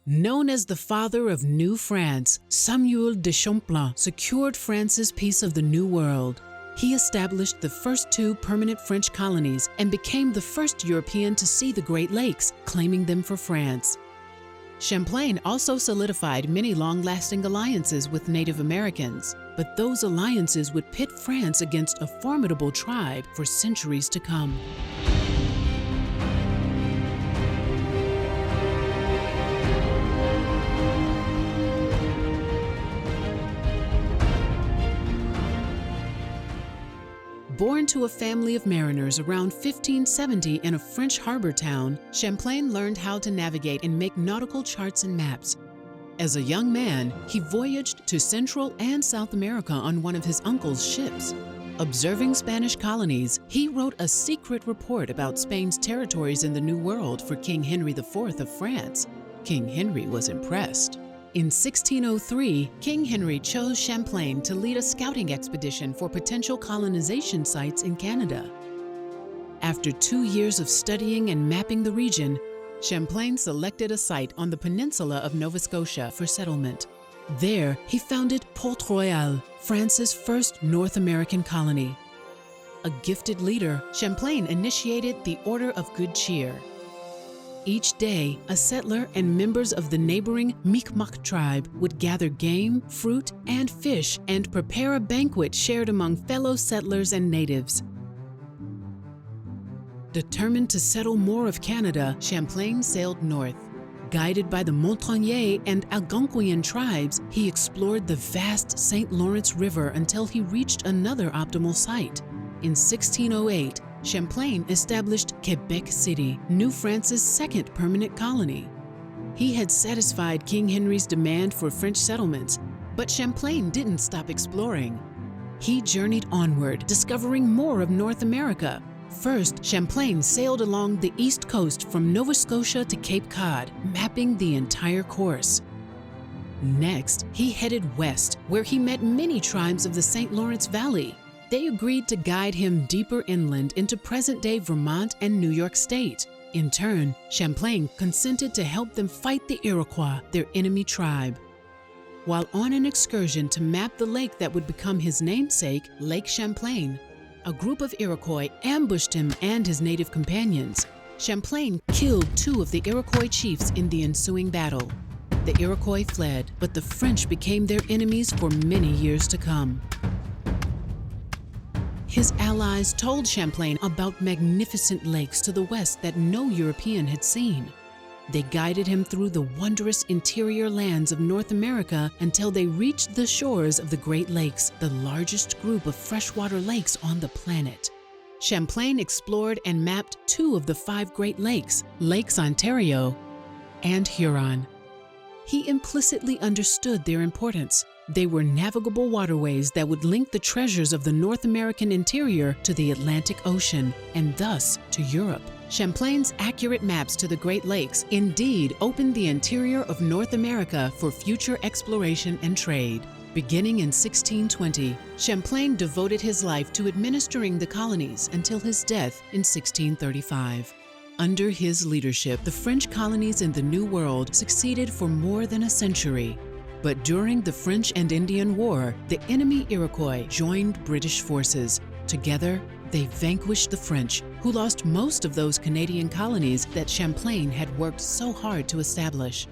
Known as the father of New France, Samuel de Champlain secured France's piece of the New World. He established the first 2 permanent French colonies and became the first European to see the Great Lakes, claiming them for France. Champlain also solidified many long-lasting alliances with Native Americans, but those alliances would pit France against a formidable tribe for centuries to come. Born to a family of mariners around 1570 in a French harbor town, Champlain learned how to navigate and make nautical charts and maps. As a young man, he voyaged to Central and South America on one of his uncle's ships. Observing Spanish colonies, he wrote a secret report about Spain's territories in the New World for King Henry IV of France. King Henry was impressed. In 1603, King Henry chose Champlain to lead a scouting expedition for potential colonization sites in Canada. After 2 years of studying and mapping the region, Champlain selected a site on the peninsula of Nova Scotia for settlement. There, he founded Port Royal, France's first North American colony. A gifted leader, Champlain initiated the Order of Good Cheer. Each day, a settler and members of the neighboring Mi'kmaq tribe would gather game, fruit, and fish and prepare a banquet shared among fellow settlers and natives. Determined to settle more of Canada, Champlain sailed north. Guided by the Montagnais and Algonquian tribes, he explored the vast St. Lawrence River until he reached another optimal site. In 1608, Champlain established Quebec City, New France's second permanent colony. He had satisfied King Henry's demand for French settlements, but Champlain didn't stop exploring. He journeyed onward, discovering more of North America. First, Champlain sailed along the east coast from Nova Scotia to Cape Cod, mapping the entire course. Next, he headed west, where he met many tribes of the St. Lawrence Valley. They agreed to guide him deeper inland into present-day Vermont and New York State. In turn, Champlain consented to help them fight the Iroquois, their enemy tribe. While on an excursion to map the lake that would become his namesake, Lake Champlain, a group of Iroquois ambushed him and his native companions. Champlain killed 2 of the Iroquois chiefs in the ensuing battle. The Iroquois fled, but the French became their enemies for many years to come. His allies told Champlain about magnificent lakes to the west that no European had seen. They guided him through the wondrous interior lands of North America until they reached the shores of the Great Lakes, the largest group of freshwater lakes on the planet. Champlain explored and mapped 2 of the 5 Great Lakes, Lakes Ontario and Huron. He implicitly understood their importance. They were navigable waterways that would link the treasures of the North American interior to the Atlantic Ocean and thus to Europe. Champlain's accurate maps to the Great Lakes indeed opened the interior of North America for future exploration and trade. Beginning in 1620, Champlain devoted his life to administering the colonies until his death in 1635. Under his leadership, the French colonies in the New World succeeded for more than a century. But during the French and Indian War, the enemy Iroquois joined British forces. Together, they vanquished the French, who lost most of those Canadian colonies that Champlain had worked so hard to establish.